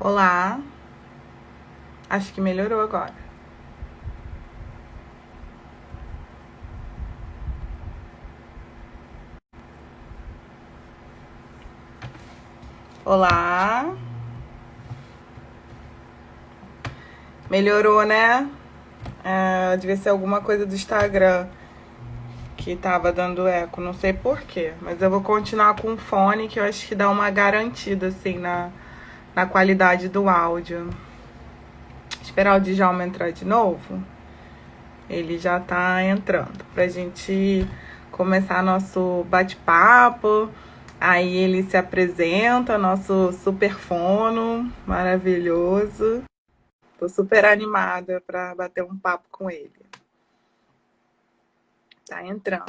Olá, acho que melhorou agora. Olá, melhorou, né? Devia ser alguma coisa do Instagram que tava dando eco, não sei porquê, mas eu vou continuar com o fone que eu acho que dá uma garantida assim na qualidade do áudio. Esperar o Djalma entrar de novo. Ele já tá entrando pra gente começar nosso bate-papo. Aí ele se apresenta, nosso super fono maravilhoso. Tô super animada pra bater um papo com ele. Tá entrando.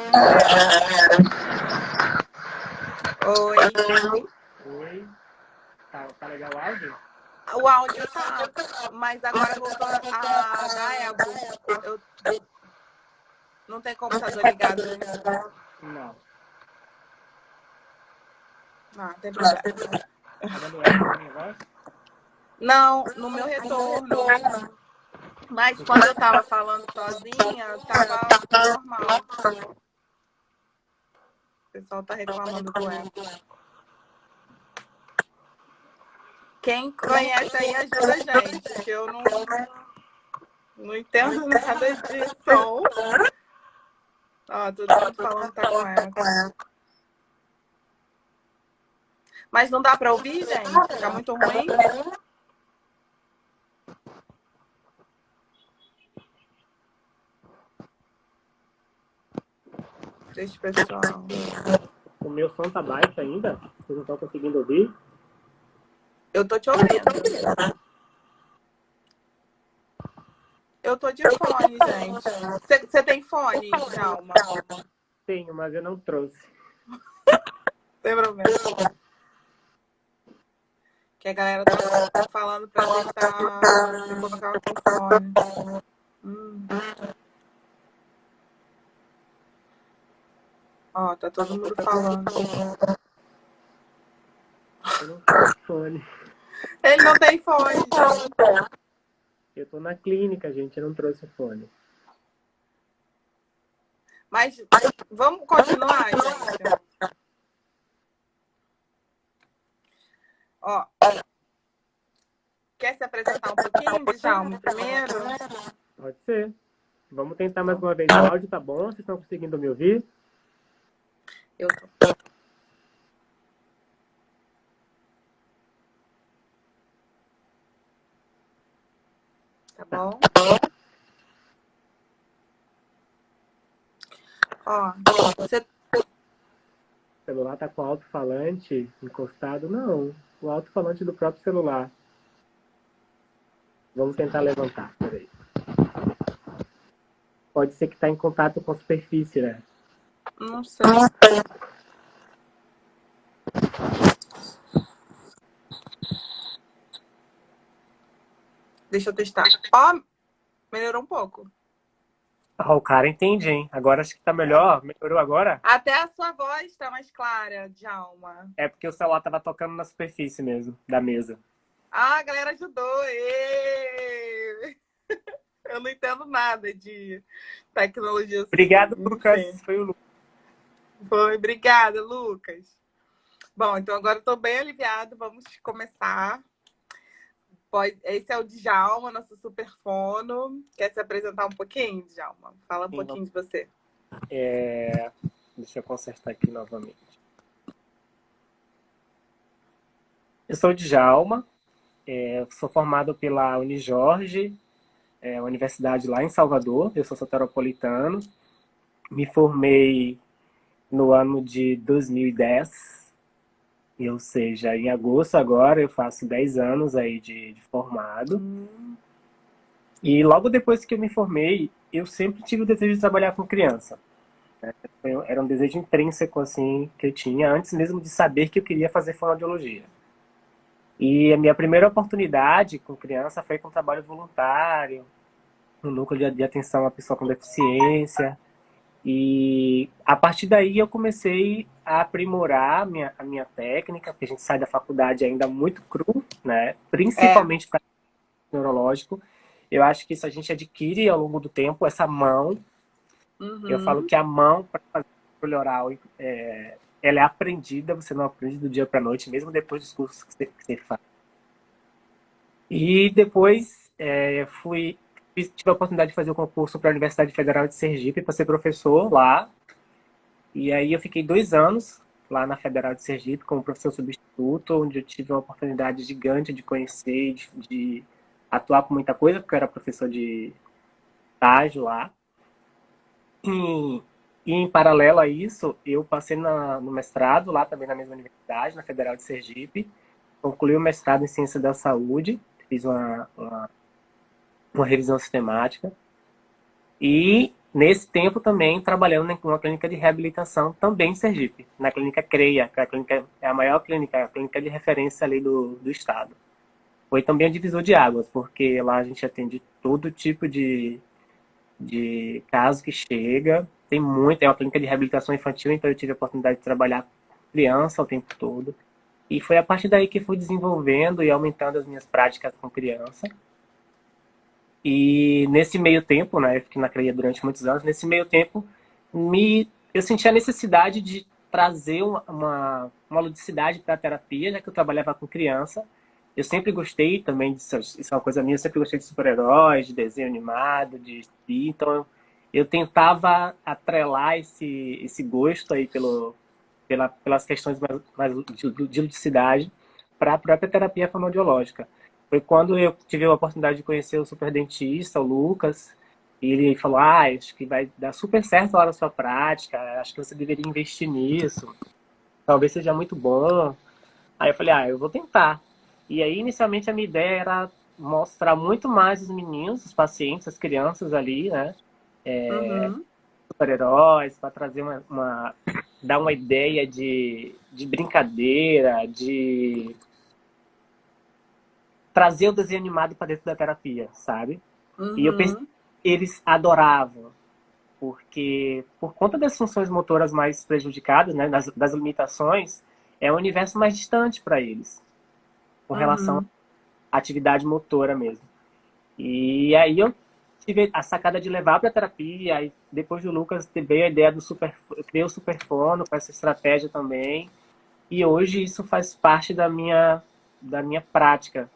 Oi. Oi. Tá legal o áudio? O áudio tá, mas agora voltou a dar eco. Eu não tem computador ligado. Não. Não tem problema. Tá dando eco no negócio? Não, no meu retorno. Mas quando eu tava falando sozinha, tava normal. O pessoal tá reclamando do eco. Quem conhece aí ajuda a gente, que eu não entendo nada de som. Ó, todo mundo falando que tá com eco. Mas não dá pra ouvir, gente? Fica muito ruim. Deixa o pessoal. O meu som tá baixo ainda? Vocês não estão conseguindo ouvir? Eu tô te ouvindo. Eu tô de fone, gente. Você tem fone, Djalma? Tenho, mas eu não trouxe. Sem problema. Que a galera tá falando pra testar se colocar com fone. Ó, tá todo mundo falando. Eu não tenho fone. Ele não tem fone, gente. Eu tô na clínica, gente. Eu não trouxe o fone. Mas vamos continuar, gente. Ó, quer se apresentar um pouquinho, Djalma, primeiro? Pode ser. Vamos tentar mais uma vez. O áudio tá bom? Vocês estão conseguindo me ouvir? Eu tô. Tá bom? Ó, você... O celular tá com o alto-falante encostado? Não. O alto-falante do próprio celular. Vamos tentar levantar. Peraí. Pode ser que tá em contato com a superfície, né? Não sei. Deixa eu testar. Ó, melhorou um pouco. Ah, o cara entende, hein? Agora acho que tá melhor. Melhorou agora? Até a sua voz tá mais clara, Djalma. É porque o celular tava tocando na superfície mesmo, da mesa. Ah, a galera ajudou. Ê! Eu não entendo nada de tecnologia. Obrigado, Enfim. Lucas. Foi o Lucas. Foi, obrigada, Lucas. Bom, então agora eu tô bem aliviado. Vamos começar. Esse é o Djalma, nosso super fono. Quer se apresentar um pouquinho, Djalma? Fala um pouquinho de você. Deixa eu consertar aqui novamente. Eu sou o Djalma, sou formado pela Unijorge, uma universidade lá em Salvador. Eu sou soteropolitano. Me formei no ano de 2010, ou seja, em agosto agora eu faço 10 anos aí de formado. E logo depois que eu me formei, eu sempre tive o desejo de trabalhar com criança. Era um desejo intrínseco assim que eu tinha antes mesmo de saber que eu queria fazer fonoaudiologia. E a minha primeira oportunidade com criança foi com trabalho voluntário, no núcleo de atenção à pessoa com deficiência. E a partir daí eu comecei a aprimorar a minha técnica, porque a gente sai da faculdade ainda muito cru, né? É. Principalmente para neurológico. Eu acho que isso a gente adquire ao longo do tempo, essa mão. Eu falo Uhum. que a mão para fazer controle oral, ela é aprendida, você não aprende do dia para a noite, mesmo depois dos cursos que você faz. E depois tive a oportunidade de fazer o concurso para a Universidade Federal de Sergipe para ser professor lá. E aí eu fiquei 2 anos lá na Federal de Sergipe como professor substituto, onde eu tive uma oportunidade gigante de conhecer, de atuar com muita coisa, porque eu era professor de estágio lá. E, e em paralelo a isso, eu passei no mestrado lá também na mesma universidade, na Federal de Sergipe. Concluí o mestrado em Ciência da Saúde, fiz uma revisão sistemática. E nesse tempo também trabalhando em uma clínica de reabilitação também em Sergipe, na clínica CREA, que é a maior clínica, a clínica de referência ali do estado. Foi também um divisor de águas, porque lá a gente atende todo tipo de caso que chega. É uma clínica de reabilitação infantil, então eu tive a oportunidade de trabalhar com criança o tempo todo. E foi a partir daí que fui desenvolvendo e aumentando as minhas práticas com criança. E nesse meio tempo, né, eu fiquei na CREA durante muitos anos, nesse meio tempo eu senti a necessidade de trazer uma ludicidade para a terapia, já que eu trabalhava com criança. Eu sempre gostei também disso, isso é uma coisa minha, eu sempre gostei de super-heróis, de desenho animado, então eu tentava atrelar esse gosto aí pelas questões mais de ludicidade para a própria terapia fonoaudiológica. Foi quando eu tive a oportunidade de conhecer o superdentista, o Lucas, e ele falou, acho que vai dar super certo lá na sua prática, acho que você deveria investir nisso, talvez seja muito bom. Aí eu falei, eu vou tentar. E aí, inicialmente, a minha ideia era mostrar muito mais os meninos, os pacientes, as crianças ali, né? Uhum. Super-heróis, para trazer dar uma ideia de brincadeira, de trazer o desenho animado para dentro da terapia, sabe? E eu pensei Uhum. que eles adoravam, porque por conta das funções motoras mais prejudicadas, né, das limitações, é um universo mais distante para eles, com relação Uhum. à atividade motora mesmo. E aí eu tive a sacada de levar para a terapia, aí depois do Lucas veio a ideia eu criei o Superfono com essa estratégia também, e hoje isso faz parte da minha prática.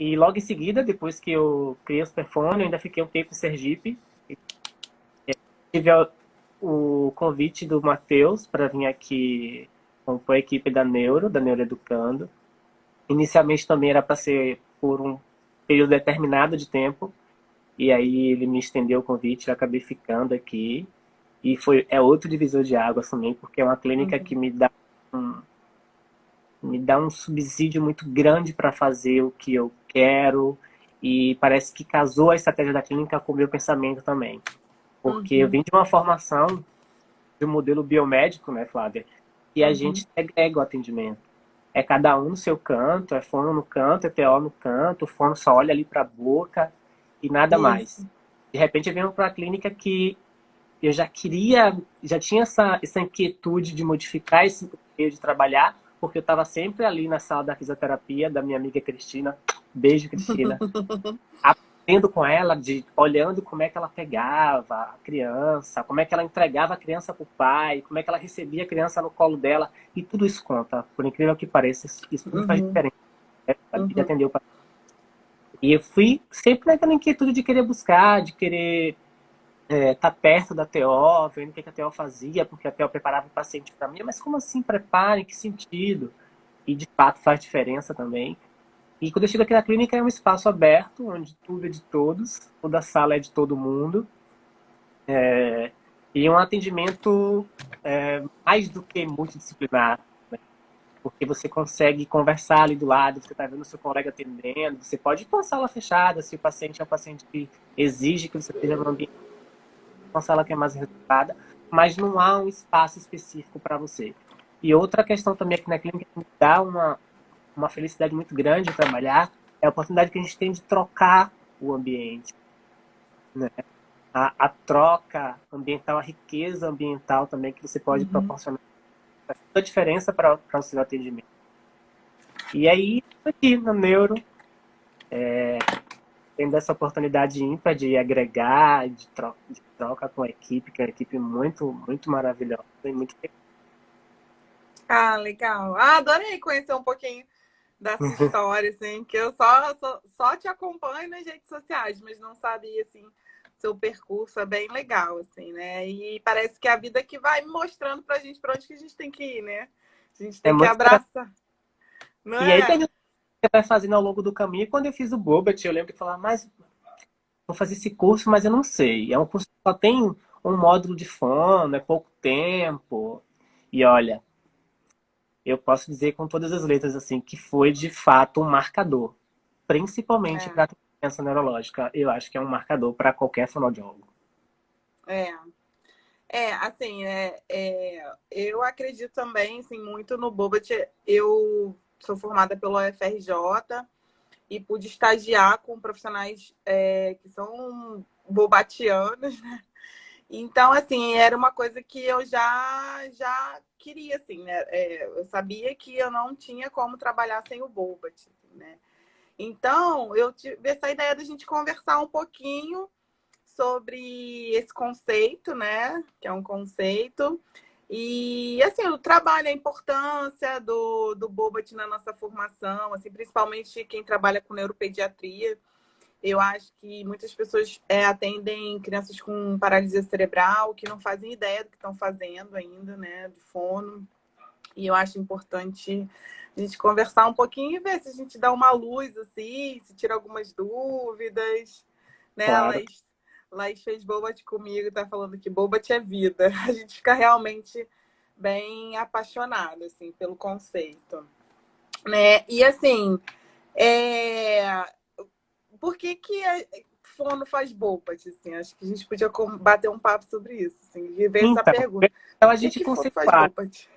E logo em seguida, depois que eu criei o Superfone, eu ainda fiquei um tempo em Sergipe. Tive o convite do Matheus para vir aqui compor a equipe da Neuroeducando. Inicialmente também era para ser por um período determinado de tempo, e aí ele me estendeu o convite, eu acabei ficando aqui. E é outro divisor de águas também, porque é uma clínica que Uhum. me dá um subsídio muito grande para fazer o que eu quero, e parece que casou a estratégia da clínica com o meu pensamento também. Porque eu Uhum. vim de uma formação de um modelo biomédico, né, Flávia? E a Uhum. gente segrega o atendimento. É cada um no seu canto, é fono no canto, é TO no canto, o fono só olha ali para a boca e nada mais. Isso. De repente eu venho para a clínica que eu já tinha essa inquietude de modificar esse meio de trabalhar, porque eu estava sempre ali na sala da fisioterapia da minha amiga Cristina. Beijo, Cristina. Aprendendo com ela, olhando como é que ela pegava a criança, como é que ela entregava a criança para o pai, como é que ela recebia a criança no colo dela. E tudo isso conta. Por incrível que pareça, isso tudo faz Uhum. diferença, né? A vida Uhum. atendeu. E eu fui sempre naquela inquietude de querer buscar, de querer tá perto da TO, vendo o que a TO fazia, porque a TO preparava o paciente para mim. Mas como assim prepara? Em que sentido? E de fato faz diferença também. E quando eu chego aqui na clínica é um espaço aberto, onde tudo é de todos, toda a sala é de todo mundo. E um atendimento mais do que multidisciplinar, né? Porque você consegue conversar ali do lado, você está vendo o seu colega atendendo, você pode ir para uma sala fechada, se o paciente é um paciente que exige que você esteja no ambiente, uma sala que é mais reservada, mas não há um espaço específico para você. E outra questão também aqui na clínica que me dá uma felicidade muito grande de trabalhar é a oportunidade que a gente tem de trocar o ambiente, né? a troca ambiental, a riqueza ambiental também que você pode Uhum. proporcionar. Faz toda a diferença para o seu atendimento. E aí, aqui no Neuro, tendo essa oportunidade ímpar de agregar, de troca com a equipe, que é uma equipe muito, muito maravilhosa e muito. Ah, legal. Ah, adorei conhecer um pouquinho da sua história, assim, que eu só te acompanho nas redes sociais, mas não sabia, assim, seu percurso é bem legal, assim, né? E parece que é a vida que vai mostrando pra gente pra onde que a gente tem que ir, né? A gente É tem que muito engraçado. abraçar, não E aí tem é? o que você vai fazendo ao longo do caminho. E quando eu fiz o Bobat, eu lembro que falava, mas vou fazer esse curso, mas eu não sei. É um curso que só tem um módulo de fono, é pouco tempo. E olha, eu posso dizer com todas as letras assim que foi de fato um marcador, principalmente É, para a doença neurológica. Eu acho que é um marcador para qualquer fonoaudiólogo. é. Assim, eu acredito também, assim, muito no Bobat. Eu sou formada pelo UFRJ e pude estagiar com profissionais que são bobatianos. Então, assim, era uma coisa que eu já queria, assim, né? Eu sabia que eu não tinha como trabalhar sem o Bobat, assim, né? Então, eu tive essa ideia da gente conversar um pouquinho sobre esse conceito, né? Que é um conceito. E, assim, o trabalho, a importância do Bobat na nossa formação, assim, principalmente quem trabalha com neuropediatria. Eu acho que muitas pessoas atendem crianças com paralisia cerebral que não fazem ideia do que estão fazendo ainda, né? De fono. E eu acho importante a gente conversar um pouquinho e ver se a gente dá uma luz, assim, se tira algumas dúvidas, né? Claro. Laís fez Bobat comigo, tá falando que Bobat é vida. A gente fica realmente bem apaixonado, assim, pelo conceito, né? E, assim, é... por que que fono faz Bobat, assim? Acho que a gente podia bater um papo sobre isso, assim, e ver essa Então, pergunta. então a Por que gente que fono faz conceituar Bobat?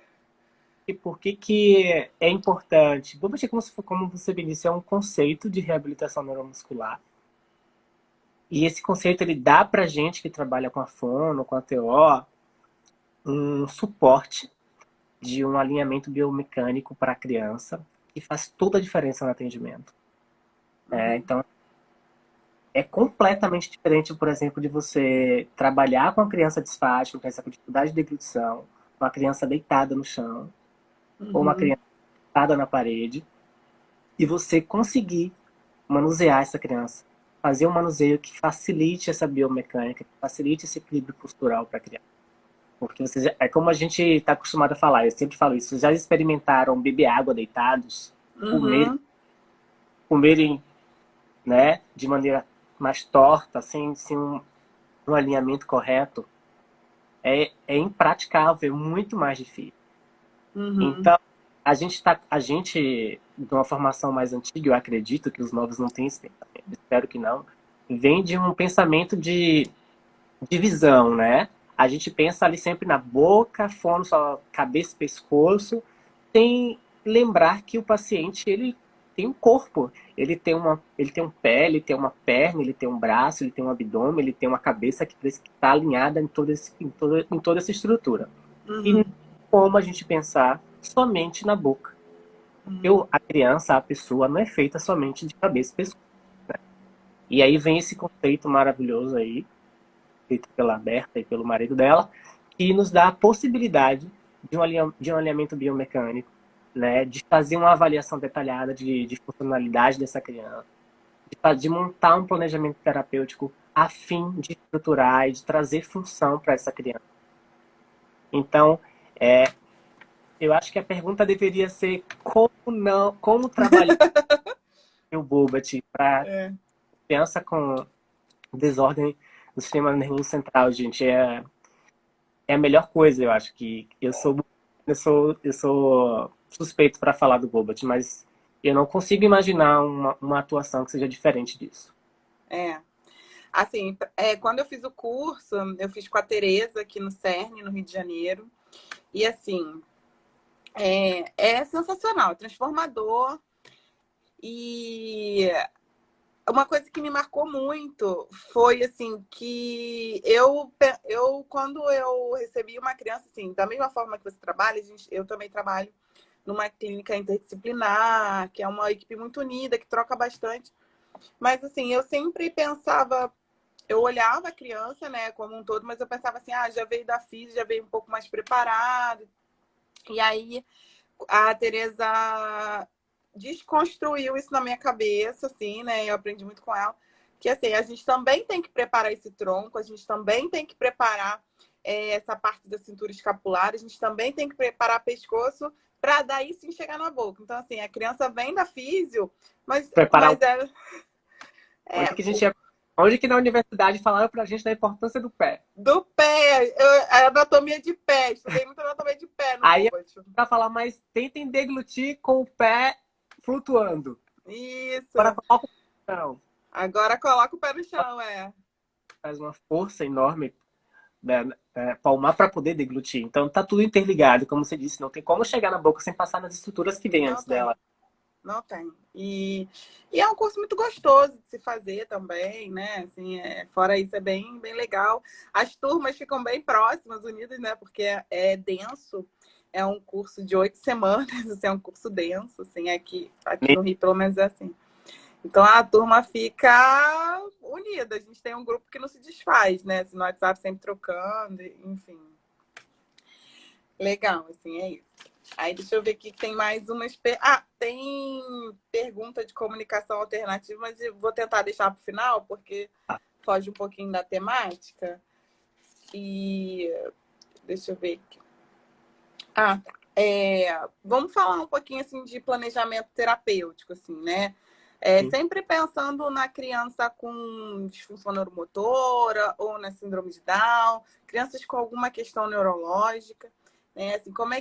por que que é importante. Vou mexer como você bem disse, é um conceito de reabilitação neuromuscular. E esse conceito ele dá para gente que trabalha com a fono, com a TO, um suporte de um alinhamento biomecânico para a criança que faz toda a diferença no atendimento. Uhum. Então, é completamente diferente, por exemplo, de você trabalhar com a criança disfática, uma criança com dificuldade de deglutição, uma criança deitada no chão, ou uma Uhum. criança deitada na parede, e você conseguir manusear essa criança. Fazer um manuseio que facilite essa biomecânica, que facilite esse equilíbrio postural para a criança. Porque é como a gente está acostumado a falar, eu sempre falo isso, vocês já experimentaram beber água deitados, comer, Uhum. comerem, né, de maneira mais torta, sem um alinhamento correto? É impraticável, é muito mais difícil. Uhum. Então, a gente, de uma formação mais antiga, eu acredito que os novos não têm esse pensamento, espero que não, vem de um pensamento de divisão, né? A gente pensa ali sempre na boca, fono, só cabeça e pescoço, sem lembrar que o paciente ele tem um corpo, ele tem um pé, ele tem uma perna, ele tem um braço, ele tem um abdômen, ele tem uma cabeça que está alinhada em toda essa estrutura. E não tem Uhum. como a gente pensar somente na boca. Uhum. A criança, a pessoa, não é feita somente de cabeça e pescoço. E aí vem esse conceito maravilhoso aí, feito pela Berta e pelo marido dela, que nos dá a possibilidade de um alinhamento biomecânico, né, de fazer uma avaliação detalhada de funcionalidade dessa criança, de montar um planejamento terapêutico a fim de estruturar e de trazer função para essa criança. Então, é, eu acho que a pergunta deveria ser como trabalhar o Bobat para É. criança com desordem do sistema nervoso central, gente. É a melhor coisa, eu acho que eu sou suspeito para falar do Bobat, mas eu não consigo imaginar uma atuação que seja diferente disso. É. Assim, quando eu fiz o curso, eu fiz com a Tereza aqui no CERN, no Rio de Janeiro. E assim, é sensacional, é transformador. E uma coisa que me marcou muito foi, assim, que eu quando eu recebi uma criança, assim, da mesma forma que você trabalha, eu também trabalho numa clínica interdisciplinar, que é uma equipe muito unida, que troca bastante. Mas, assim, eu sempre pensava, eu olhava a criança, né, como um todo, mas eu pensava assim, já veio da FIS, já veio um pouco mais preparado. E aí a Tereza desconstruiu isso na minha cabeça, assim, né? Eu aprendi muito com ela. Que assim, a gente também tem que preparar esse tronco, a gente também tem que preparar essa parte da cintura escapular, a gente também tem que preparar pescoço para daí sim chegar na boca. Então, assim, a criança vem da físio, mas, Preparar mas é, onde é que a gente onde que na universidade falaram pra gente da importância do pé. do pé, a anatomia de pé, estudei muito anatomia de pé no Aí Bobat. pra falar, mas tentem deglutir com o pé flutuando. Agora Isso. coloca o pé no chão. Agora coloca o pé no chão, Faz uma força enorme, né, palmar para poder deglutir. Então tá tudo interligado, como você disse, não tem como chegar na boca sem passar nas estruturas que vêm Não antes tem. dela. Não tem. E é um curso muito gostoso de se fazer também, né? Assim, fora isso, é bem, bem legal. As turmas ficam bem próximas, unidas, né? Porque é denso. É um curso de 8 semanas, assim, é um curso denso, assim, aqui no Rio, pelo menos é assim. Então a turma fica unida. A gente tem um grupo que não se desfaz, né? Assim, no WhatsApp sempre trocando, enfim. Legal, assim, é isso. Aí deixa eu ver aqui que tem mais umas. Tem pergunta de comunicação alternativa, mas eu vou tentar deixar para o final, porque foge um pouquinho da temática. E deixa eu ver aqui. Tá. Vamos falar um pouquinho assim de planejamento terapêutico, assim, né? Sempre pensando na criança com disfunção neuromotora ou na síndrome de Down, crianças com alguma questão neurológica, né? Assim, como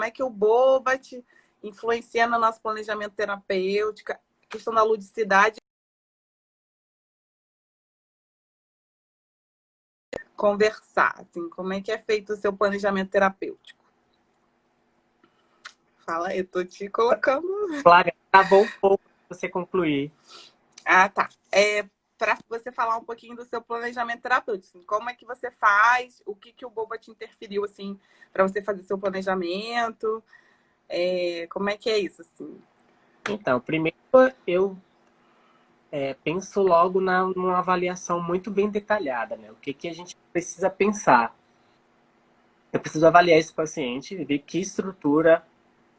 é que o Bobat influencia no nosso planejamento terapêutico, a questão da ludicidade, conversar, assim, como é que é feito o seu planejamento terapêutico? Fala, eu tô te colocando. Flávia, travou um pouco para você concluir. Tá. Para você falar um pouquinho do seu planejamento terapêutico. Assim, como é que você faz? O que o Boba te interferiu, assim, para você fazer seu planejamento? Como é que é isso, assim? Então, primeiro eu penso logo numa avaliação muito bem detalhada, né? O que a gente precisa pensar? Eu preciso avaliar esse paciente, ver que estrutura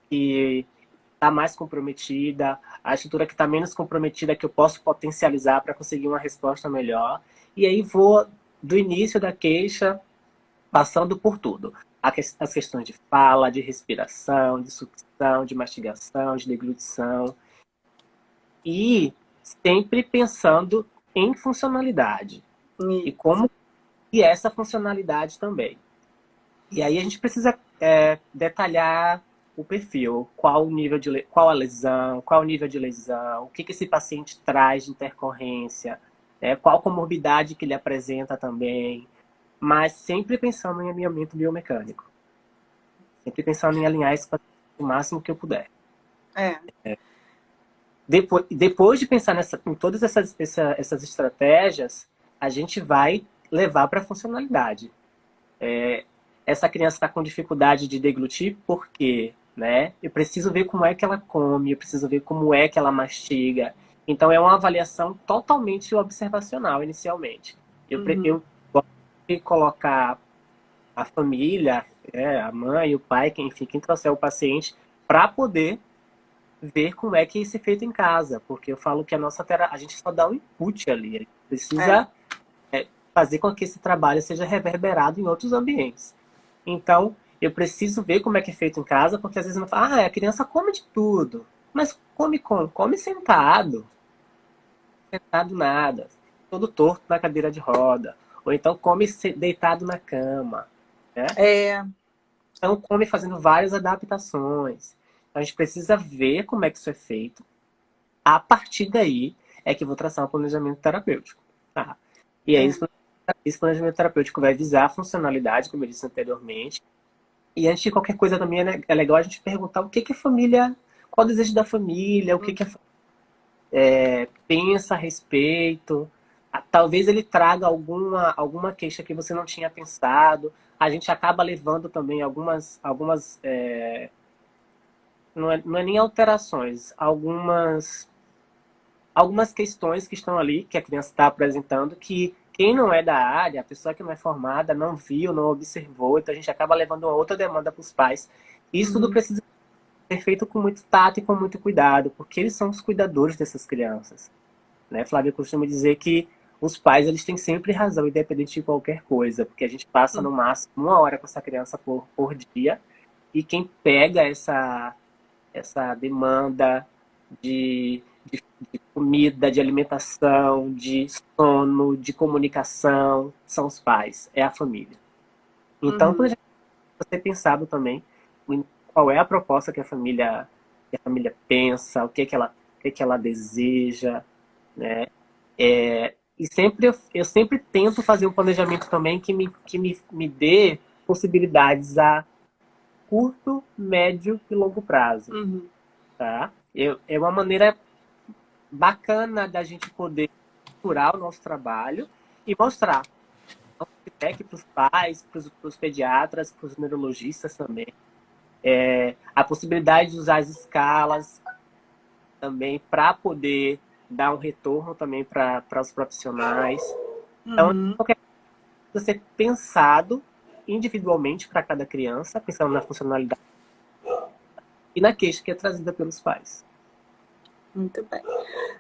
que está mais comprometida, a estrutura que está menos comprometida que eu posso potencializar para conseguir uma resposta melhor. E aí vou do início da queixa, passando por tudo. As questões de fala, de respiração, de sucção, de mastigação, de deglutição. E sempre pensando em funcionalidade. E como e essa funcionalidade também. E aí a gente precisa detalhar o perfil, qual a lesão, qual o nível de lesão, o que esse paciente traz de intercorrência, qual comorbidade que ele apresenta também, mas sempre pensando em alinhamento biomecânico. Sempre pensando em alinhar esse paciente o máximo que eu puder. Depois de pensar em todas essas estratégias, a gente vai levar para a funcionalidade. Essa criança está com dificuldade de deglutir, por quê? Né? Eu preciso ver como é que ela come, eu preciso ver como é que ela mastiga. Então, é uma avaliação totalmente observacional, inicialmente. Eu gosto de colocar a família, a mãe, o pai, quem trouxer o paciente, para poder ver como é que é esse feito em casa. Porque eu falo que a gente só dá um input ali. A gente precisa fazer com que esse trabalho seja reverberado em outros ambientes. Então, eu preciso ver como é que é feito em casa, porque às vezes não fala, a criança come de tudo. Mas come como? Come sentado. Sentado nada. Todo torto na cadeira de roda. Ou então come deitado na cama. Né? Então, come fazendo várias adaptações. Então, a gente precisa ver como é que isso é feito. A partir daí é que eu vou traçar um planejamento terapêutico. Tá? E aí, esse planejamento terapêutico vai visar a funcionalidade, como eu disse anteriormente. E antes de qualquer coisa também é legal a gente perguntar o que a família, qual o desejo da família, o que pensa a respeito. Talvez ele traga alguma queixa que você não tinha pensado. A gente acaba levando também algumas não é nem alterações, algumas questões que estão ali, que a criança está apresentando, que quem não é da área, a pessoa que não é formada, não viu, não observou, então a gente acaba levando uma outra demanda para os pais. Isso tudo precisa ser feito com muito tato e com muito cuidado, porque eles são os cuidadores dessas crianças. Né? Flávia costuma dizer que os pais eles têm sempre razão, independente de qualquer coisa, porque a gente passa no máximo 1 hora com essa criança por dia, e quem pega essa demanda de comida, de alimentação, de sono, de comunicação, são os pais, é a família. Então, quando a gente tem pensado também em qual é a proposta que a família pensa, o que ela deseja, né? E eu sempre tento fazer um planejamento também que me dê possibilidades a curto, médio e longo prazo, tá? É uma maneira bacana da gente poder curar o nosso trabalho e mostrar o feedback para os pais, para os pediatras, para os neurologistas também. A possibilidade de usar as escalas também para poder dar um retorno também para os profissionais. Então, qualquer coisa ser pensado individualmente para cada criança, pensando na funcionalidade e na queixa que é trazida pelos pais. Muito bem.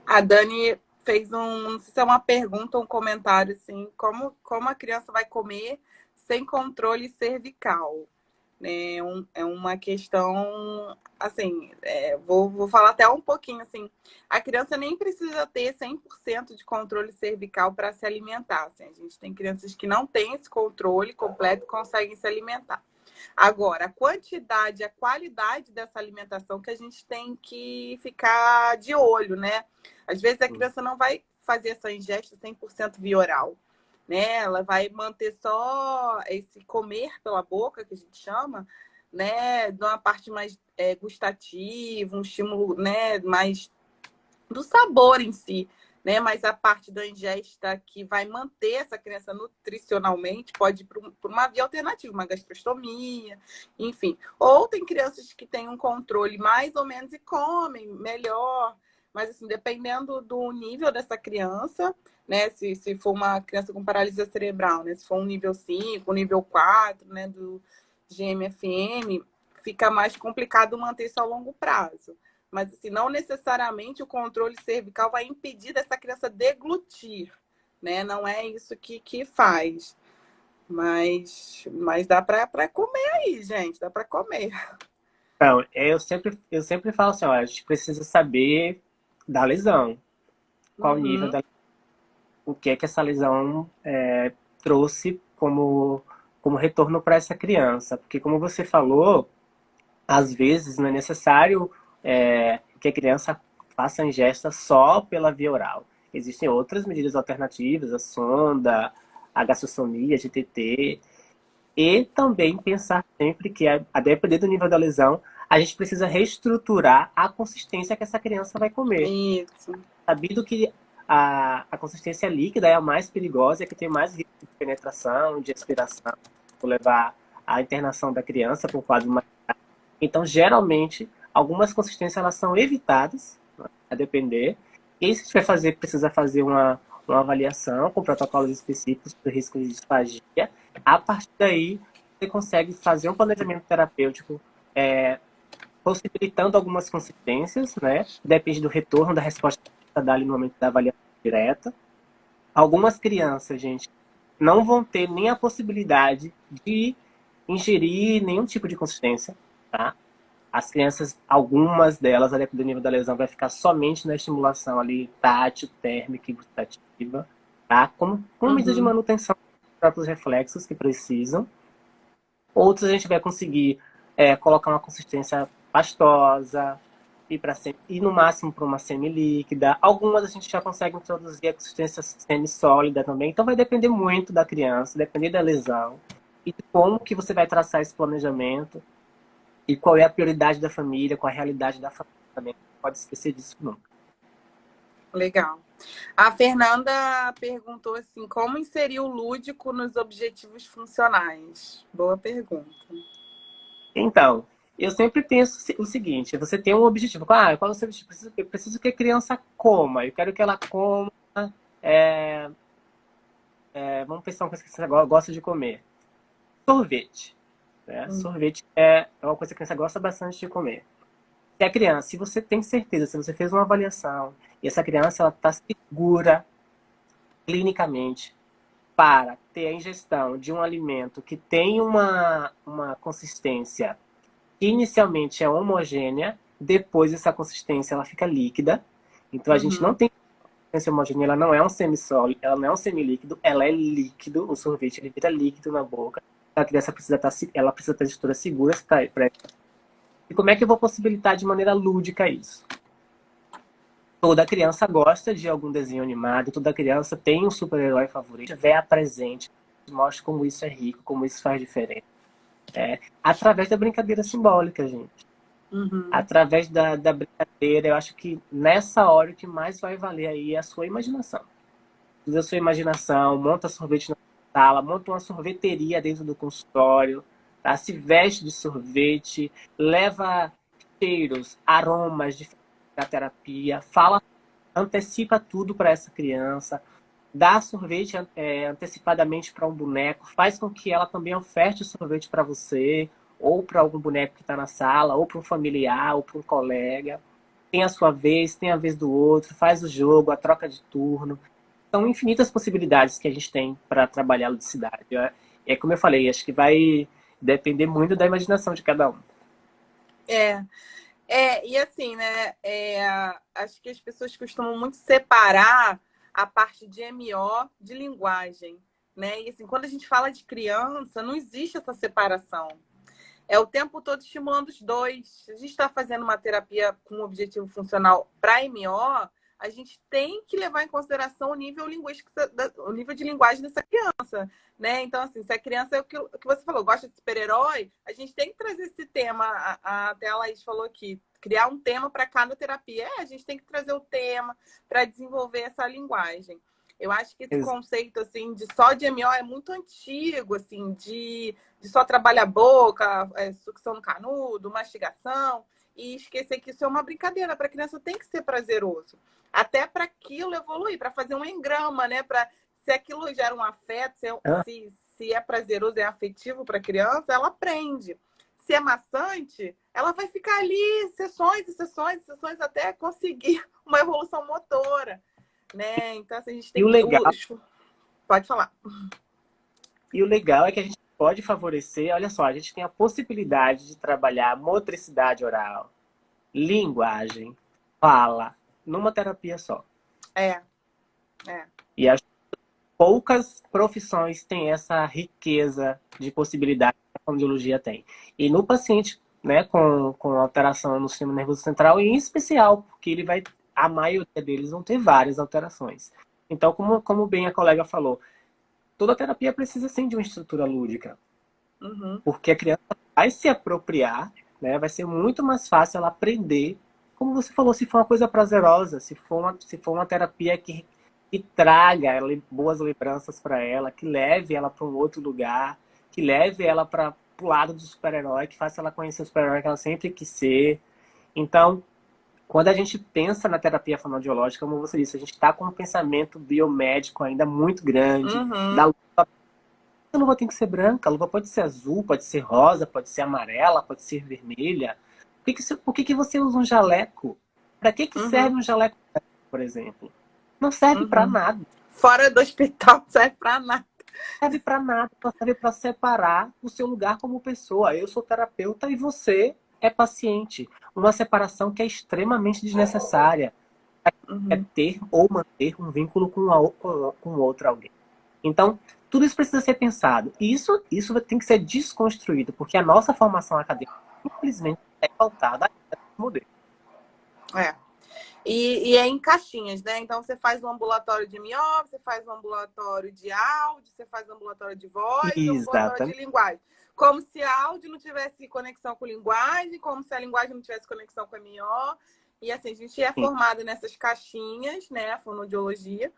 A Dani fez não sei se é uma pergunta ou um comentário, assim, como a criança vai comer sem controle cervical? É uma questão, assim, vou falar até um pouquinho, assim, a criança nem precisa ter 100% de controle cervical para se alimentar, assim, a gente tem crianças que não têm esse controle completo e conseguem se alimentar. Agora, a quantidade, a qualidade dessa alimentação que a gente tem que ficar de olho, né? Às vezes a criança não vai fazer essa ingesta 100% via oral, né? Ela vai manter só esse comer pela boca, que a gente chama, né? De uma parte mais gustativa, um estímulo, né? Mais do sabor em si, né? Mas a parte da ingesta que vai manter essa criança nutricionalmente pode ir por uma via alternativa, uma gastrostomia, enfim. Ou tem crianças que têm um controle mais ou menos e comem melhor, mas assim, dependendo do nível dessa criança, né? Se for uma criança com paralisia cerebral, né? Se for um nível 5, um nível 4, né? Do GMFM, fica mais complicado manter isso a longo prazo. Mas assim, não necessariamente o controle cervical vai impedir dessa criança deglutir, né? Não é isso que faz. Mas dá para comer aí, gente. Dá para comer. Então, eu sempre falo assim, ó, a gente precisa saber da lesão, qual o nível da o que é que essa lesão trouxe como retorno para essa criança. Porque, como você falou, às vezes não é necessário que a criança faça a ingesta só pela via oral. Existem outras medidas alternativas, a sonda, a gastrostomia, a GTT, e também pensar sempre que, a depender do nível da lesão, a gente precisa reestruturar a consistência que essa criança vai comer. Isso. Sabido que a consistência líquida é a mais perigosa, é que tem mais risco de penetração, de expiração, por levar à internação da criança com quadro mais. Então, geralmente, algumas consistências elas são evitadas, né, a depender. E se a gente vai fazer, precisa fazer uma avaliação com protocolos específicos para o risco de disfagia. A partir daí, você consegue fazer um planejamento terapêutico possibilitando algumas consistências, né? Depende do retorno da resposta que você dá ali no momento da avaliação direta. Algumas crianças, gente, não vão ter nem a possibilidade de ingerir nenhum tipo de consistência, tá? As crianças, algumas delas, a depender do nível da lesão, vai ficar somente na estimulação ali tátil, térmica e gustativa, tá? Como medida de manutenção dos próprios reflexos que precisam. Outros a gente vai conseguir colocar uma consistência pastosa, ir no máximo para uma semi-líquida. Algumas a gente já consegue introduzir a consistência semi-sólida também. Então vai depender muito da criança, depender da lesão e de como que você vai traçar esse planejamento e qual é a prioridade da família, qual é a realidade da família também. Não pode esquecer disso nunca. Legal. A Fernanda perguntou assim, como inserir o lúdico nos objetivos funcionais? Boa pergunta. Então, eu sempre penso o seguinte: você tem um objetivo. Qual é o seu objetivo? Eu preciso que a criança coma. Eu quero que ela coma. é, vamos pensar uma coisa que você gosta de comer: sorvete. Né? Sorvete é uma coisa que a criança gosta bastante de comer. Se a criança, se você tem certeza, se você fez uma avaliação e essa criança ela está segura clinicamente para ter a ingestão de um alimento que tem uma consistência que inicialmente é homogênea, depois essa consistência ela fica líquida. Então a gente não tem consistência homogênea, ela não é um semissólido, ela não é um semilíquido, ela é líquido, o sorvete ele vira líquido na boca. A criança precisa ela precisa ter textura segura para. E como é que eu vou possibilitar de maneira lúdica isso? Toda criança gosta de algum desenho animado, toda criança tem um super-herói favorito, tiver presente, mostra como isso é rico, como isso faz diferença. Através da brincadeira simbólica, gente. Através da brincadeira, eu acho que nessa hora o que mais vai valer aí é a sua imaginação. Usa a sua imaginação, monta sorvete na sala, monta uma sorveteria dentro do consultório, tá? Se veste de sorvete, leva cheiros, aromas diferentes da terapia, fala, antecipa tudo para essa criança, dá sorvete antecipadamente para um boneco, faz com que ela também oferte o sorvete para você, ou para algum boneco que está na sala, ou para um familiar, ou para um colega. Tem a sua vez, tem a vez do outro, faz o jogo, a troca de turno. São infinitas possibilidades que a gente tem para trabalhar a ludicidade. Como eu falei, acho que vai depender muito da imaginação de cada um. E assim, né? Acho que as pessoas costumam muito separar a parte de MO de linguagem, né? E assim, quando a gente fala de criança, não existe essa separação. É o tempo todo estimulando os dois. Se a gente está fazendo uma terapia com um objetivo funcional para MO, a gente tem que levar em consideração o nível linguístico, o nível de linguagem dessa criança, né? Então, assim, se a criança é o que você falou, gosta de super-herói, a gente tem que trazer esse tema. Até a Laís falou aqui, criar um tema para cada terapia. A gente tem que trazer o tema para desenvolver essa linguagem. Eu acho que esse conceito assim de só de MO é muito antigo, assim, de só trabalhar a boca, sucção no canudo, mastigação, e esquecer que isso é uma brincadeira. Para a criança tem que ser prazeroso. Até para aquilo evoluir, para fazer um engrama, né? Para se aquilo gera um afeto, se é prazeroso, é afetivo para a criança, ela aprende. Se é maçante, ela vai ficar ali sessões e sessões e sessões até conseguir uma evolução motora. Né? Então, assim, a gente tem que... Legal... Pode falar. E o legal é que a gente pode favorecer, olha só, a gente tem a possibilidade de trabalhar motricidade oral, linguagem, fala, numa terapia só. E acho que poucas profissões têm essa riqueza de possibilidade que a fonoaudiologia tem. E no paciente, né, com alteração no sistema nervoso central, em especial, porque a maioria deles vão ter várias alterações. Então, como bem a colega falou, toda terapia precisa sim de uma estrutura lúdica. Porque a criança vai se apropriar, né, vai ser muito mais fácil ela aprender. Como você falou, se for uma coisa prazerosa, se for uma terapia que traga boas lembranças para ela, que leve ela para um outro lugar, que leve ela para o lado do super-herói, que faça ela conhecer o super-herói que ela sempre quis ser. Então, quando a gente pensa na terapia fonoaudiológica, como você disse, a gente está com um pensamento biomédico ainda muito grande. A luva tem que ser branca, a luva pode ser azul, pode ser rosa, pode ser amarela, pode ser vermelha. Por que você usa um jaleco? Para que serve um jaleco, por exemplo? Não serve para nada. Fora do hospital, não serve para nada. Não serve para nada, só serve para separar o seu lugar como pessoa. Eu sou terapeuta e você é paciente. Uma separação que é extremamente desnecessária. É ter ou manter um vínculo com outro alguém. Então, tudo isso precisa ser pensado. E isso tem que ser desconstruído, porque a nossa formação acadêmica, infelizmente, é pautada a esse modelo. E é em caixinhas, né? Então, você faz um ambulatório de MIO, você faz um ambulatório de áudio, você faz um ambulatório de voz, um ambulatório de linguagem. Como se áudio não tivesse conexão com linguagem, como se a linguagem não tivesse conexão com a MIO. E assim, a gente é Sim, formado nessas caixinhas, né? A fonoaudiologia.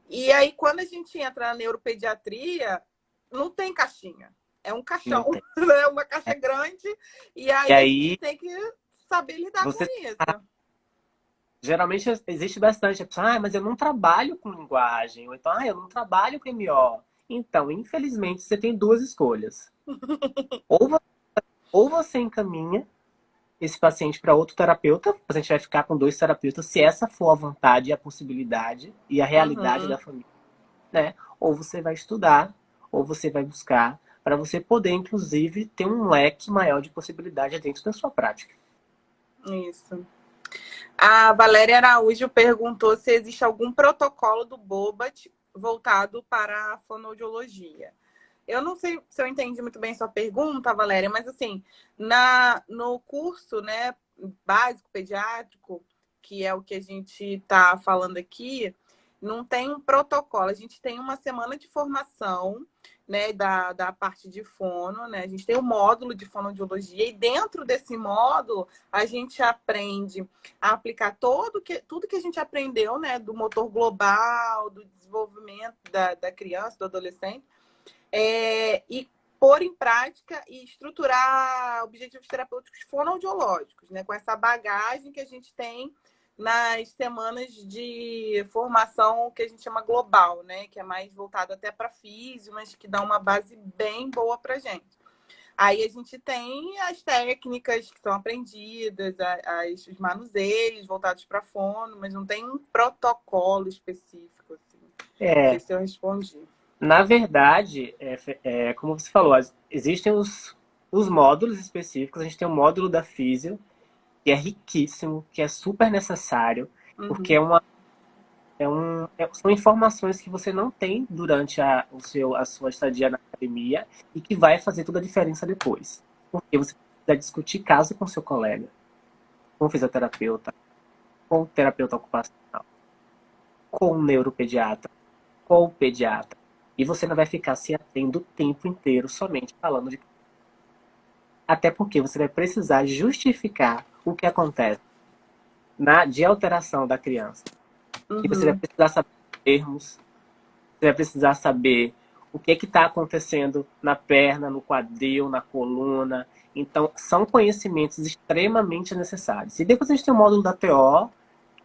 E aí, quando a gente entra na neuropediatria, não tem caixinha. É um não caixão, tem. né? Uma caixa grande. E E aí a gente aí, tem que saber lidar com você isso. geralmente existe bastante a pessoa, mas eu não trabalho com linguagem, ou então, eu não trabalho com MO. Então, infelizmente, você tem duas escolhas. Ou, ou você encaminha esse paciente para outro terapeuta, a gente vai ficar com dois terapeutas, se essa for a vontade, a possibilidade e a realidade Uhum, da família, né? Ou você vai estudar, ou você vai buscar, para você poder, inclusive, ter um leque maior de possibilidade dentro da sua prática. isso. A Valéria Araújo perguntou se existe algum protocolo do Bobat voltado para a fonoaudiologia. Eu não sei se eu entendi muito bem sua pergunta, Valéria, mas assim, no curso, né, básico pediátrico, que é o que a gente está falando aqui, não tem um protocolo. A gente tem uma semana de formação, né, da parte de fono, né? A gente tem um módulo de fonoaudiologia e dentro desse módulo a gente aprende a aplicar tudo que a gente aprendeu, né, do motor global, do desenvolvimento da criança, do adolescente, e pôr em prática e estruturar objetivos terapêuticos fonoaudiológicos, né? Com essa bagagem que a gente tem nas semanas de formação que a gente chama global, né? Que é mais voltado até para físio, mas que dá uma base bem boa para gente. Aí a gente tem as técnicas que são aprendidas, os manuseios voltados para fono, mas não tem um protocolo específico, assim. Não sei É, se eu respondi. na verdade, como você falou, existem os módulos específicos. A gente tem o módulo da físio, que é riquíssimo, que é super necessário, porque Uhum. são informações que você não tem durante a sua estadia na academia e que vai fazer toda a diferença depois. Porque você precisa discutir caso com seu colega, com o fisioterapeuta, com o terapeuta ocupacional, com o neuropediatra, com o pediatra. E você não vai ficar se atendo o tempo inteiro somente falando de. Até porque você vai precisar justificar o que acontece de alteração da criança. E você vai Uhum. precisar saber os termos, você vai precisar saber o que está acontecendo na perna, no quadril, na coluna. Então, são conhecimentos extremamente necessários. E depois a gente tem o módulo da TO,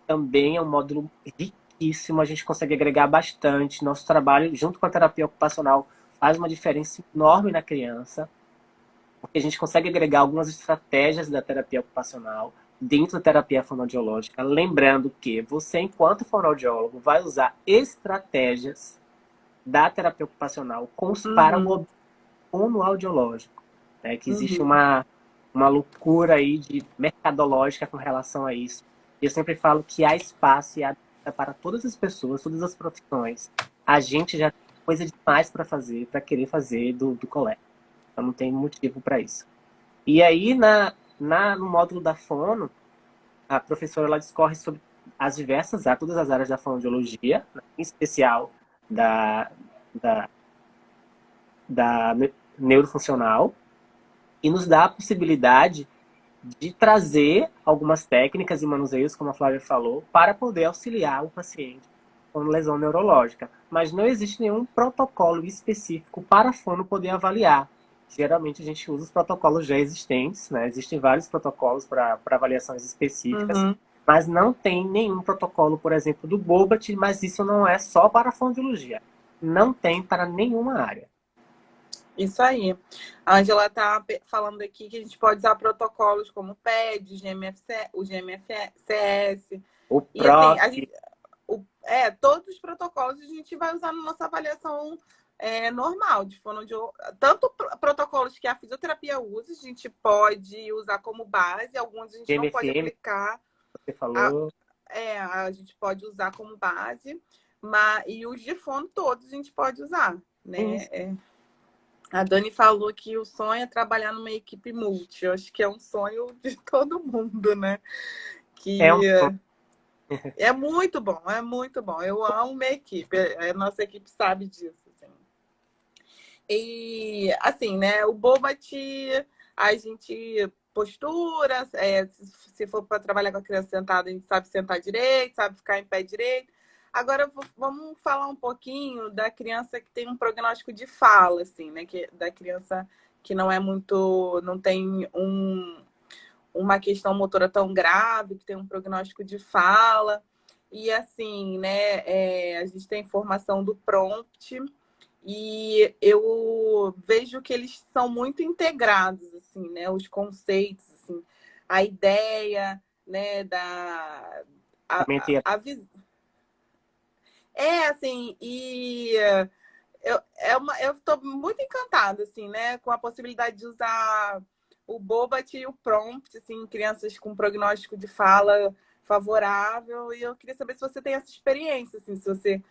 também é um módulo riquíssimo, a gente consegue agregar bastante. Nosso trabalho, junto com a terapia ocupacional, faz uma diferença enorme na criança, porque a gente consegue agregar algumas estratégias da terapia ocupacional dentro da terapia fonoaudiológica, lembrando que você, enquanto fonoaudiólogo, vai usar estratégias da terapia ocupacional para Uhum. o fonoaudiológico, né? Que existe Uhum. uma loucura aí de mercadológica com relação a isso. Eu sempre falo que há espaço e há para todas as pessoas, todas as profissões. A gente já tem coisa demais para fazer, para querer fazer do colega. Então não tem motivo para isso. E aí, no módulo da fono, a professora ela discorre sobre as diversas áreas, todas as áreas da fonoaudiologia, né, em especial da, da, da neurofuncional, e nos dá a possibilidade de trazer algumas técnicas e manuseios, como a Flávia falou, para poder auxiliar o paciente com lesão neurológica. Mas não existe nenhum protocolo específico para a fono poder avaliar. Geralmente a gente usa os protocolos já existentes, né? Existem vários protocolos para avaliações específicas, Uhum. mas não tem nenhum protocolo, por exemplo, do Bobat, mas isso não é só para a fonoaudiologia. Não tem para nenhuma área. Isso aí. A Angela está falando aqui que a gente pode usar protocolos como o PED, o GMFCS. O E assim, PROC, todos os protocolos a gente vai usar na nossa avaliação normal de fonoaudiologia. Tanto protocolos que a fisioterapia usa, a gente pode usar como base, alguns a gente não pode GMFM, aplicar. você A, falou, a gente pode usar como base, e os de fono todos a gente pode usar, né? A Dani falou que o sonho é trabalhar numa equipe multi. Eu acho que é um sonho de todo mundo, né? é Que um é muito bom, é muito bom. Eu amo minha equipe, a nossa equipe sabe disso. Assim. E assim, né? O Bobat, a gente postura, se for para trabalhar com a criança sentada, a gente sabe sentar direito, sabe ficar em pé direito. Agora, vamos falar um pouquinho da criança que tem um prognóstico de fala, assim, né? Da criança que não é muito, não tem uma questão motora tão grave, que tem um prognóstico de fala. E assim, né, a gente tem formação do prompt e eu vejo que eles são muito integrados, assim, né, os conceitos, assim, a ideia, né, Realmente, a assim, e eu estou muito encantada, assim, né, com a possibilidade de usar o Bobat e o Prompt, assim, crianças com prognóstico de fala favorável. E eu queria saber se você tem essa experiência, assim, se você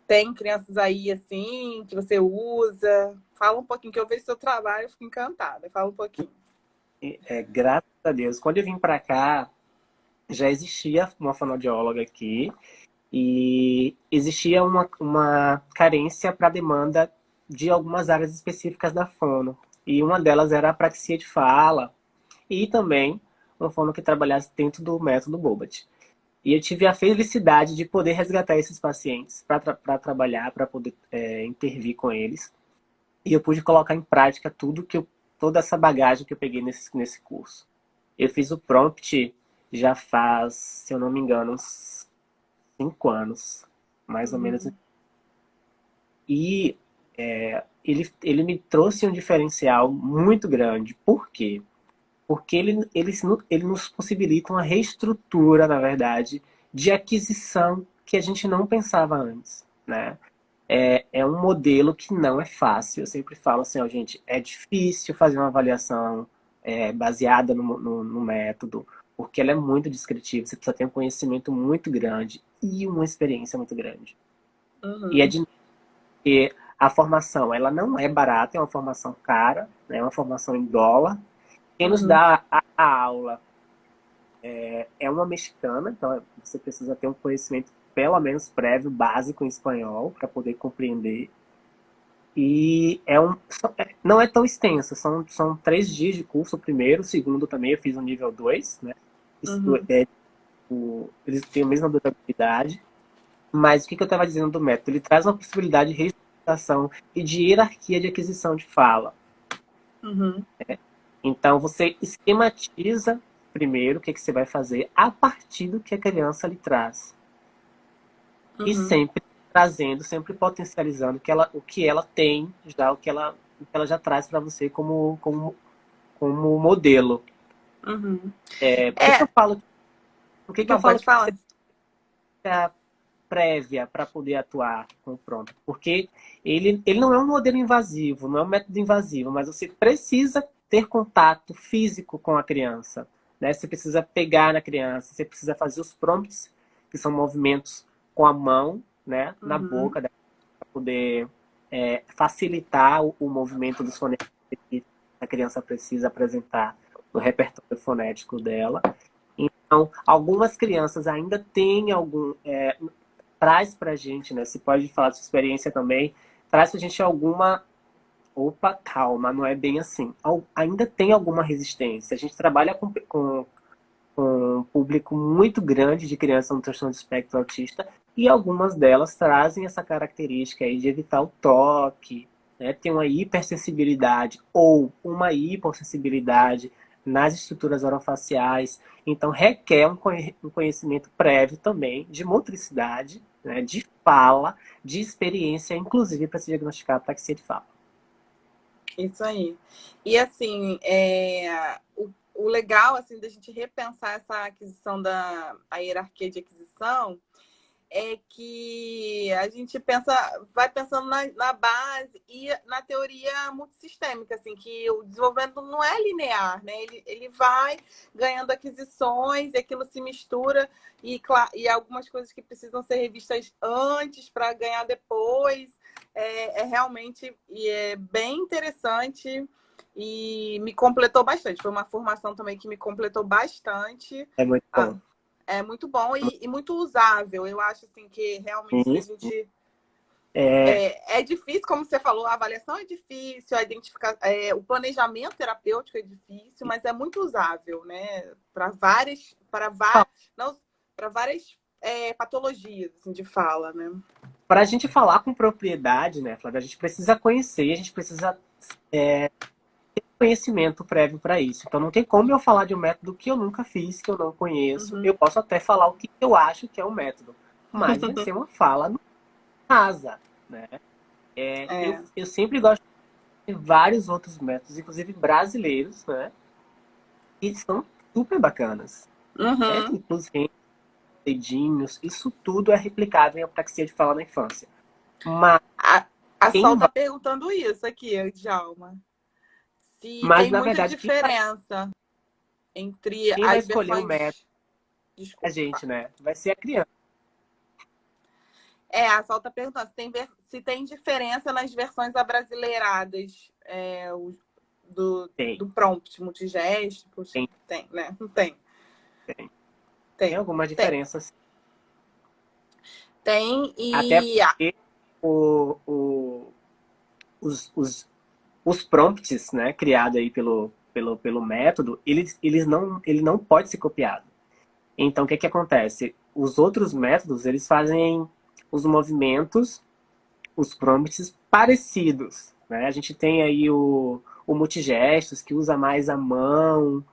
tem crianças aí, assim, que você usa. Fala um pouquinho, que eu vejo seu trabalho, eu fico encantada. Fala um pouquinho. graças a Deus, quando eu vim para cá, já existia uma fonoaudióloga aqui e existia uma carência para demanda de algumas áreas específicas da fono. E uma delas era a apraxia de fala e também uma fono que trabalhasse dentro do método Bobat. E eu tive a felicidade de poder resgatar esses pacientes para trabalhar, para poder intervir com eles. E eu pude colocar em prática toda essa bagagem que eu peguei nesse curso. Eu fiz o prompt já faz, se eu não me engano, uns 5 anos, mais ou menos. E ele me trouxe um diferencial muito grande. Por quê? Porque ele nos possibilita uma reestrutura, na verdade, de aquisição que a gente não pensava antes, né? É um modelo que não é fácil. Eu sempre falo assim, ó, gente, é difícil fazer uma avaliação baseada no método, porque ela é muito descritiva, você precisa ter um conhecimento muito grande e uma experiência muito grande. E é de que a formação, ela não é barata, é uma formação cara, né? É uma formação em dólar. Quem nos dá a aula é uma mexicana, então você precisa ter um conhecimento pelo menos prévio, básico em espanhol, para poder compreender. E não é tão extenso, são 3 dias de curso, o primeiro, o segundo também, eu fiz o nível 2, né? Eles têm a mesma durabilidade, mas o que eu estava dizendo do método? Ele traz uma possibilidade de reestruturação e de hierarquia de aquisição de fala. Então, você esquematiza primeiro o que você vai fazer a partir do que a criança lhe traz. E sempre trazendo, sempre potencializando o que ela tem, já o que ela já traz para você como modelo. Por que eu Não, falo pode que falar. você prévia para poder atuar com o prompt? Porque ele não é um modelo invasivo, não é um método invasivo, mas você precisa ter contato físico com a criança, né? Você precisa pegar na criança, você precisa fazer os prompts, que são movimentos com a mão, né, na boca, para poder facilitar o movimento dos fonemas que a criança precisa apresentar no repertório fonético dela. Então, algumas crianças ainda têm traz pra gente, né? Você pode falar da sua experiência também, traz pra gente alguma. Opa, calma, não é bem assim. Ainda tem alguma resistência. A gente trabalha com um público muito grande de crianças no transtorno do espectro autista e algumas delas trazem essa característica aí de evitar o toque, né? Tem uma hipersensibilidade ou uma hipossensibilidade nas estruturas orofaciais. Então, requer um conhecimento prévio também de motricidade, né? De fala, de experiência, inclusive para se diagnosticar a apraxia de fala. Isso aí. E assim, o legal assim da gente repensar essa aquisição a hierarquia de aquisição é que a gente vai pensando na base e na teoria multissistêmica, assim, que o desenvolvimento não é linear, né? Ele vai ganhando aquisições e aquilo se mistura e algumas coisas que precisam ser revistas antes para ganhar depois. Realmente bem interessante e me completou bastante. Foi uma formação também que me completou bastante. É muito bom. É muito bom e muito usável. Eu acho assim que realmente se a gente É difícil, como você falou, a avaliação é difícil, a identificar, o planejamento terapêutico é difícil, mas é muito usável, né? Não, para várias patologias assim, de fala, né? Para a gente falar com propriedade, né, Flávia, a gente precisa conhecer, a gente precisa ter conhecimento prévio para isso. Então não tem como eu falar de um método que eu nunca fiz, que eu não conheço. Uhum. Eu posso até falar o que eu acho que é um método, mas vai ser uma fala no rasa, né? É. Eu sempre gosto de vários outros métodos, inclusive brasileiros, né? Que são super bacanas. Uhum. Técnicos, dedinhos, isso tudo é replicável em apraxia de fala na infância. Mas A quem Sol tá vai, perguntando isso aqui, Djalma. Se mas tem na muita verdade diferença entre quem vai as escolher o método versões. é a Desculpa. gente, né? Vai ser a criança. A Sol tá perguntando se tem diferença nas versões abrasileiradas Tem, do prompt multigesto. tem, Tem, né? Não tem. tem. Tem Tem. algumas Tem. diferenças. Tem Até e. porque o, o, os prompts, né, criados aí pelo método, ele não pode ser copiado. Então, o que acontece? Os outros métodos, eles fazem os movimentos, os prompts parecidos, né? A gente tem aí o multigestos, que usa mais a mão,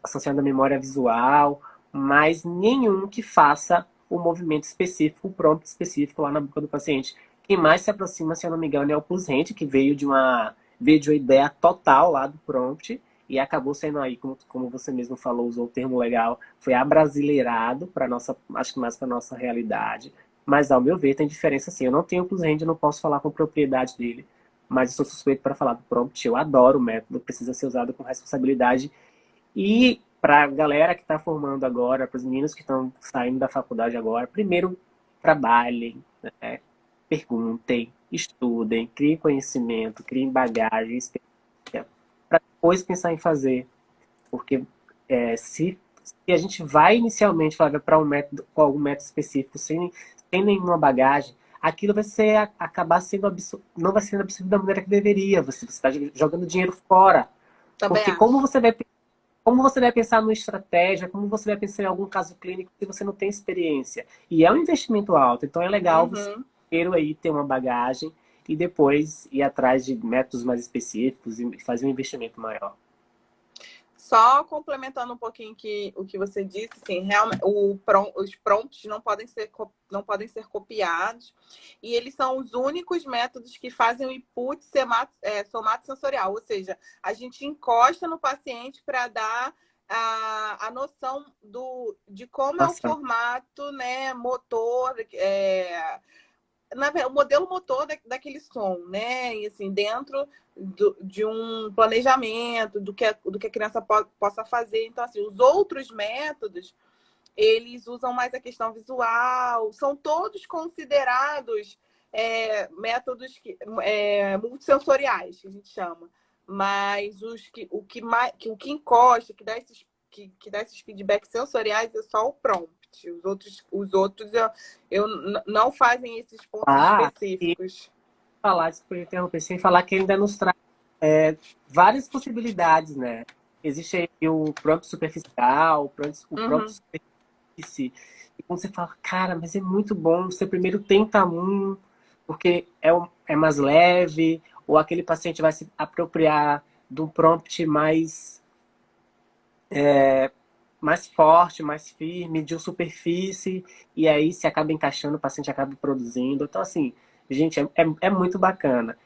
associando a memória visual, mas nenhum que faça o movimento específico, o prompt específico lá na boca do paciente. Quem mais se aproxima, se eu não me engano, é o Plusrent, que veio de uma ideia total lá do prompt, e acabou sendo aí, como você mesmo falou, usou o termo legal, foi abrasileirado para nossa, acho que mais para nossa realidade. Mas ao meu ver tem diferença sim. Eu não tenho o Plus-Rend, eu não posso falar com propriedade dele, mas eu sou suspeito para falar do prompt. Eu adoro o método, precisa ser usado com responsabilidade. E para a galera que está formando agora, para os meninos que estão saindo da faculdade agora, primeiro trabalhem, né? Perguntem, estudem, criem conhecimento, criem bagagem, para depois pensar em fazer. Porque se a gente vai inicialmente para um método, com algum método específico, sem nenhuma bagagem, aquilo vai acabar sendo não vai ser absorvido da maneira que deveria. Você está jogando dinheiro fora. Também Porque acho. como você vai pensar numa estratégia, como você vai pensar em algum caso clínico se você não tem experiência? E é um investimento alto, então é legal você Uhum. primeiro aí ter uma bagagem e depois ir atrás de métodos mais específicos e fazer um investimento maior. Só complementando um pouquinho o que você disse, assim, realmente, os prompts não podem ser copiados e eles são os únicos métodos que fazem o input somatosensorial, ou seja, a gente encosta no paciente para dar a noção de como é o Nossa, formato, né, motor, o modelo motor daquele som, né? E assim, dentro de um planejamento do que a criança possa fazer. Então, assim, os outros métodos, eles usam mais a questão visual, são todos considerados métodos multissensoriais, que a gente chama. Mas o que encosta, que dá esses feedbacks sensoriais é só o prompt. Os outros não fazem esses pontos e específicos. falar, desculpa eu interromper, sem falar que ele ainda nos traz várias possibilidades, né? Existe aí o prompt superficial, o prompt Uhum. superfície. E quando você fala, cara, mas é muito bom, você primeiro tenta um, porque é mais leve, ou aquele paciente vai se apropriar de um prompt mais forte, mais firme, de uma superfície, e aí se acaba encaixando, o paciente acaba produzindo. Então, assim, gente, é muito bacana.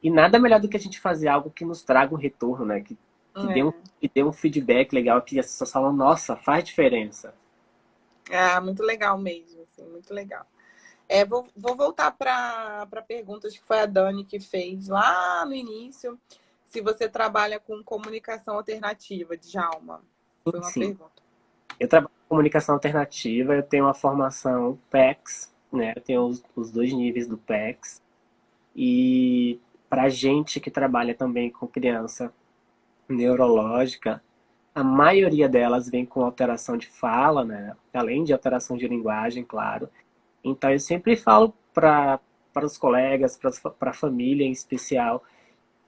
E nada melhor do que a gente fazer algo que nos traga um retorno, né? Que dê um feedback legal, que as pessoas falam, nossa, faz diferença. Muito legal mesmo, assim, muito legal. Vou voltar para perguntas que foi a Dani que fez lá no início. Se você trabalha com comunicação alternativa, Djalma. Foi uma Sim, pergunta. eu trabalho com comunicação alternativa, eu tenho uma formação PECS, né? Eu tenho os dois níveis do PECS. E para gente que trabalha também com criança neurológica, a maioria delas vem com alteração de fala, né? Além de alteração de linguagem, claro. Então eu sempre falo para os colegas, para a família em especial.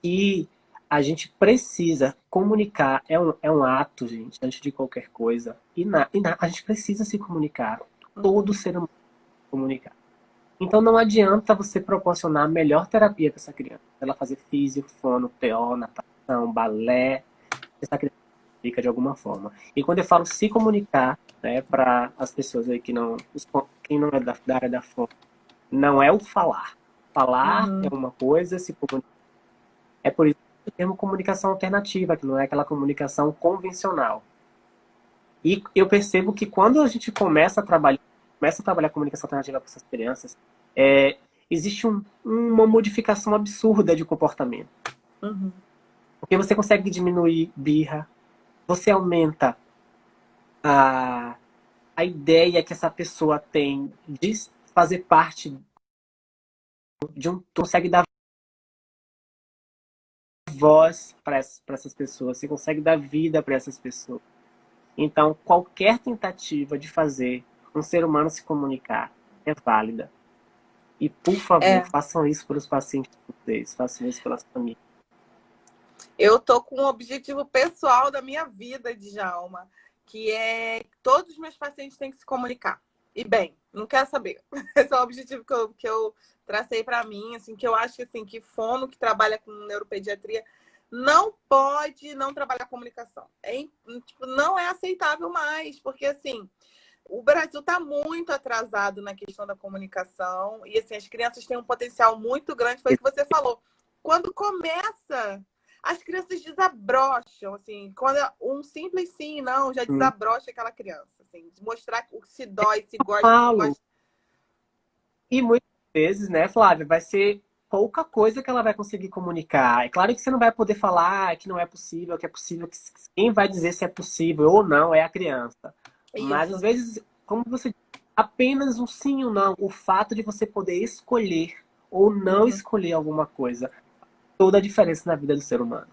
E a gente precisa comunicar, é um ato, gente, antes de qualquer coisa. A gente precisa se comunicar. Todo ser humano comunicar. Então não adianta você proporcionar a melhor terapia para essa criança. Ela fazer físio, fono, TO, natação, balé, essa criança fica de alguma forma. E quando eu falo se comunicar, né, para as pessoas aí quem não é da área da fono, não é o falar. Falar é Uhum. uma coisa, se comunicar. É por isso que o termo comunicação alternativa, que não é aquela comunicação convencional. E eu percebo que quando a gente começa a trabalhar comunicação alternativa com essas crianças, existe uma modificação absurda de comportamento. Uhum. Porque você consegue diminuir birra, você aumenta a, a ideia que essa pessoa tem de fazer parte de consegue dar voz para essas pessoas, você consegue dar vida para essas pessoas. Então, qualquer tentativa de fazer um ser humano se comunicar é válida. E, por favor, É, façam isso para os pacientes de vocês, façam isso pelas famílias. eu tô com um objetivo pessoal da minha vida, Djalma, que é todos os meus pacientes têm que se comunicar. E bem, não quero saber. Esse é o objetivo que eu tracei para mim, assim, que eu acho que, assim, que fono que trabalha com neuropediatria não pode não trabalhar comunicação. Tipo, não é aceitável mais, porque assim, o Brasil está muito atrasado na questão da comunicação e assim, as crianças têm um potencial muito grande, foi o que você falou. Quando começa, as crianças desabrocham, assim, quando um simples sim, não, já desabrocha aquela criança, assim, de mostrar o que se dói, se gosta, se não Falo. gosta. E muitas vezes, né, Flávia, vai ser pouca coisa que ela vai conseguir comunicar. É claro que você não vai poder falar que não é possível, que é possível, que quem vai dizer se é possível ou não é a criança. Mas às Isso. vezes, como você disse, apenas um sim ou não, o fato de você poder escolher ou não Uhum. escolher alguma coisa, toda a diferença na vida do ser humano.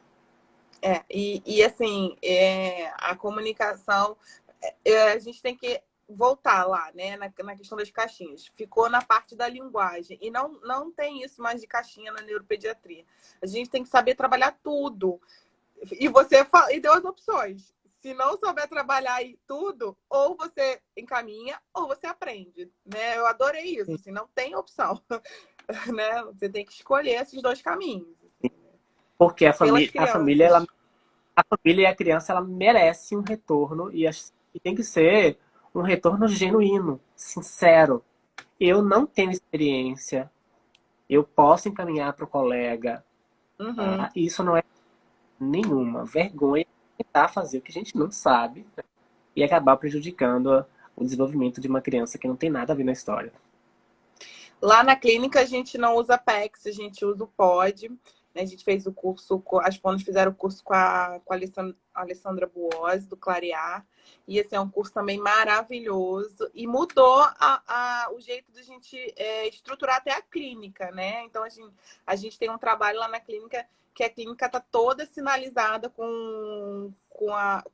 E assim, a comunicação, a gente tem que voltar lá, né, na questão das caixinhas. Ficou na parte da linguagem. E não tem isso mais de caixinha na neuropediatria. A gente tem que saber trabalhar tudo. E deu as opções. Se não souber trabalhar tudo, ou você encaminha, ou você aprende. Né? Eu adorei isso. Assim, não tem opção. Né? Você tem que escolher esses dois caminhos. Assim, né? Porque Pelas a família, crianças. a família e a criança, ela merece um retorno e tem que ser um retorno genuíno, sincero. Eu não tenho experiência, eu posso encaminhar para o colega, Uhum. tá? Isso não é nenhuma vergonha tentar fazer o que a gente não sabe, né? E acabar prejudicando o desenvolvimento de uma criança que não tem nada a ver na história. Lá na clínica a gente não usa PEX, a gente usa o POD. Né? A gente fez o curso, as fonos fizeram o curso com a Alessandra Buozzi, do Clarear. E esse é um curso também maravilhoso. E mudou o jeito de a gente estruturar até a clínica, né? Então a gente tem um trabalho lá na clínica que a clínica está toda sinalizada com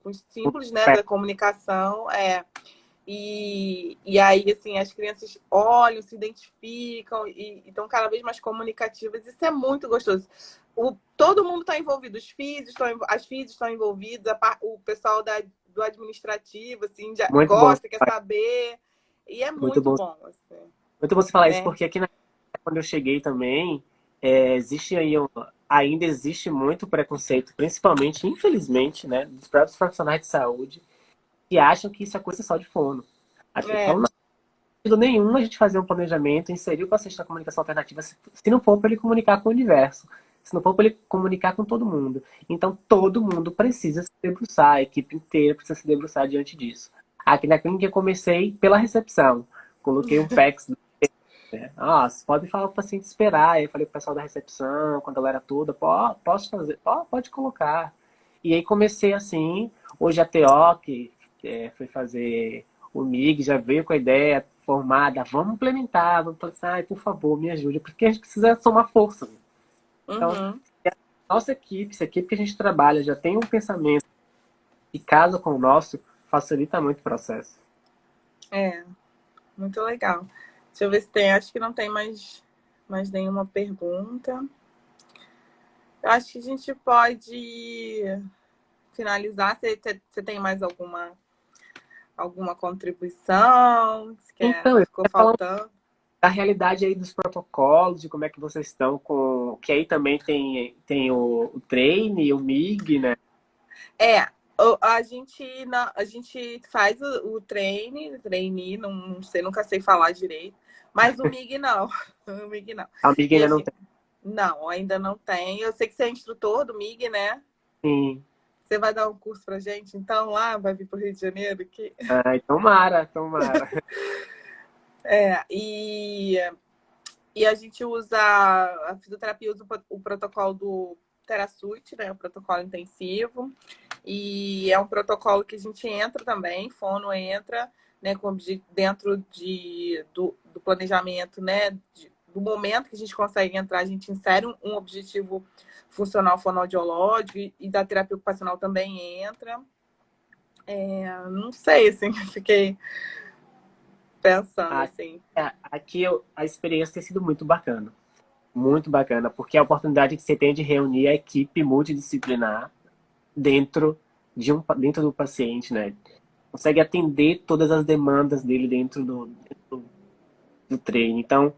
os símbolos, né, da comunicação. E aí, assim, as crianças olham, se identificam e estão cada vez mais comunicativas. Isso é muito gostoso. Todo mundo está envolvido, as físicas estão envolvidas, o pessoal do administrativo, assim, já Muito bom, gosta, quer saber. E é muito muito bom. bom, assim, Muito bom você falar isso, né? porque aqui quando eu cheguei também, existe aí ainda existe muito preconceito, principalmente, infelizmente, né, dos próprios profissionais de saúde, que acham que isso é coisa só de fono. Então, É, não faz sentido nenhum a gente fazer um planejamento, inserir o paciente na comunicação alternativa, se não for para ele comunicar com o universo, se não for para ele comunicar com todo mundo. Então, todo mundo precisa se debruçar, a equipe inteira precisa se debruçar diante disso. Aqui na clínica eu comecei pela recepção. Coloquei um PEX. Você pode falar para o paciente esperar. Aí eu falei para o pessoal da recepção, com a galera toda, posso fazer? Pode colocar. E aí comecei assim. Hoje a TO, que foi fazer o MIG, já veio com a ideia formada, vamos implementar, vamos falar assim, por favor, me ajude, porque a gente precisa somar força. Então, uhum, se a nossa equipe, se a equipe que a gente trabalha já tem um pensamento que casa com o nosso, facilita muito o processo. muito legal. Deixa eu ver se tem, acho que não tem mais mais nenhuma pergunta. Eu acho que a gente pode finalizar. Você tem mais alguma contribuição? Então, Que eu ficou queria falar faltando? da realidade aí dos protocolos, de como é que vocês estão com... Que aí também tem o Train, o MIG, né? É, a gente faz o trainee, não sei, nunca sei falar direito, mas o MIG não. O MIG não. A MIG E ainda a não gente, tem. não, ainda não tem. Eu sei que você é instrutor do MIG, né? Sim. Você vai dar um curso pra gente, então lá vai vir pro Rio de Janeiro aqui. Ai, tomara, tomara. É, e a gente usa, a fisioterapia usa o protocolo do TheraSuite, né? O protocolo intensivo. E é um protocolo que a gente entra também, fono entra, né, dentro do planejamento, né, do momento que a gente consegue entrar, a gente insere um objetivo funcional fonoaudiológico e da terapia ocupacional também entra. Não sei, assim, fiquei pensando, A- assim. Aqui a experiência tem sido muito bacana, porque é a oportunidade que você tem de reunir a equipe multidisciplinar dentro dentro do paciente, né? Consegue atender todas as demandas dele dentro do treino. Então,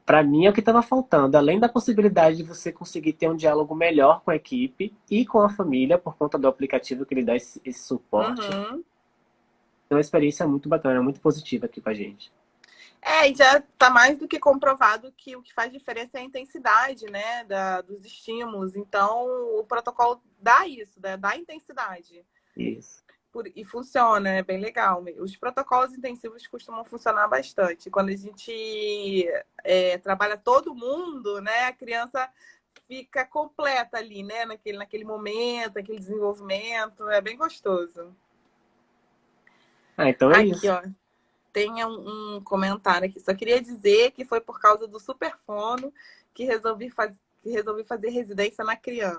para mim é o que estava faltando, além da possibilidade de você conseguir ter um diálogo melhor com a equipe e com a família por conta do aplicativo que ele dá esse suporte. Uhum. Então, a experiência é muito bacana, muito positiva aqui com a gente. E já está mais do que comprovado que o que faz diferença é a intensidade, né, dos estímulos. Então, o protocolo dá isso, né, dá intensidade. Isso. E funciona, é bem legal. Os protocolos intensivos costumam funcionar bastante. Quando a gente trabalha todo mundo, né, a criança fica completa ali, né, naquele momento, naquele desenvolvimento. É bem gostoso. Ah, então é Aqui, isso. ó. Tem um comentário aqui. Só queria dizer que foi por causa do superfono que resolvi fazer residência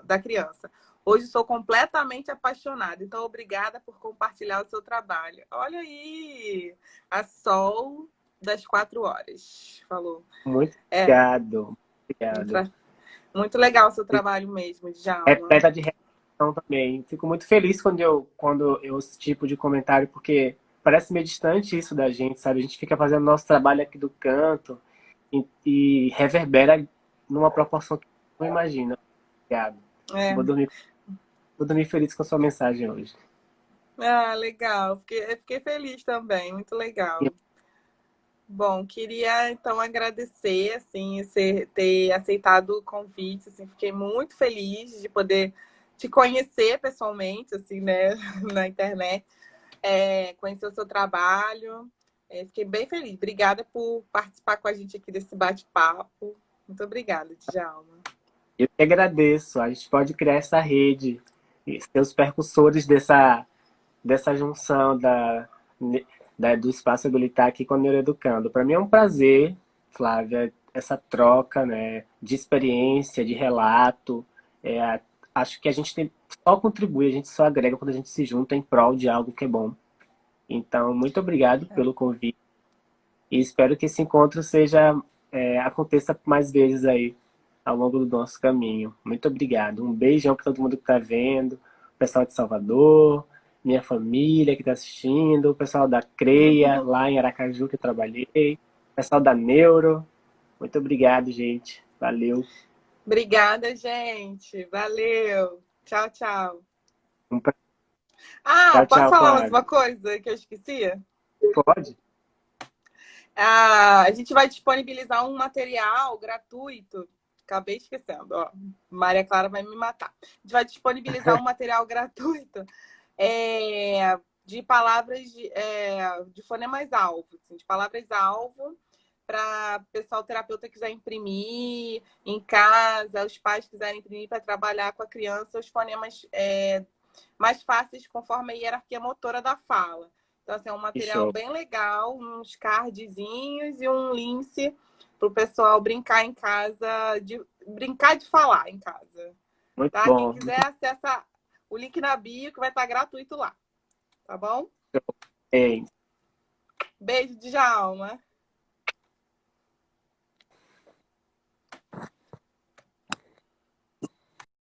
da criança. Hoje sou completamente apaixonada. Então, obrigada por compartilhar o seu trabalho. Olha aí! A Sol das 4 horas. Falou. Muito É, obrigado. Obrigado. muito legal o seu trabalho mesmo, É Djalma. peta de reação também. Fico muito feliz quando eu esse tipo de comentário, porque parece meio distante isso da gente, sabe? A gente fica fazendo nosso trabalho aqui do canto e reverbera numa proporção que não imagina. Obrigado. É. Vou dormir, vou dormir feliz com a sua mensagem hoje. Ah, legal. Fiquei feliz também. Muito E legal. Bom, queria então agradecer assim você ter aceitado o convite, assim, fiquei muito feliz de poder te conhecer pessoalmente, assim, né, na internet, conhecer o seu trabalho, fiquei bem feliz. Obrigada por participar com a gente aqui desse bate-papo. Muito obrada, Djalma. eu que agradeço. A gente pode criar essa rede e ser os percussores dessa junção do espaço habilitar aqui com a Neuroeducando. Para mim é um prazer, Flávia, essa troca, né, de experiência, de relato. Acho que a gente só contribui, a gente só agrega quando a gente se junta em prol de algo que é bom. Então, muito obrigado pelo convite e espero que esse encontro aconteça mais vezes aí ao longo do nosso caminho. Muito obrigado. Um beijão para todo mundo que está vendo, o pessoal de Salvador, minha família que está assistindo, o pessoal da CREA, lá em Aracaju que eu trabalhei, o pessoal da Neuro. Muito obrigado, gente. Valeu. Obrigada, gente. Valeu. Tchau, tchau. Um Ah, Tchau, posso tchau, falar mais Flávia. uma coisa que eu esqueci? Pode? A gente vai disponibilizar um material gratuito. Acabei esquecendo, ó. Maria Clara vai me matar. A gente vai disponibilizar um material gratuito de palavras de fonemas-alvo, assim, de palavras-alvo, para o pessoal terapeuta quiser imprimir em casa, os pais quiserem imprimir para trabalhar com a criança os fonemas mais fáceis conforme a hierarquia motora da fala. Então, assim, é um Que material show. bem legal, uns cardzinhos e um lince para o pessoal brincar em casa, brincar de falar em casa. Muito Tá? Quem bom. quiser, acessa o link na bio que vai estar gratuito lá. Tá bom? Bem. Beijo, Djalma.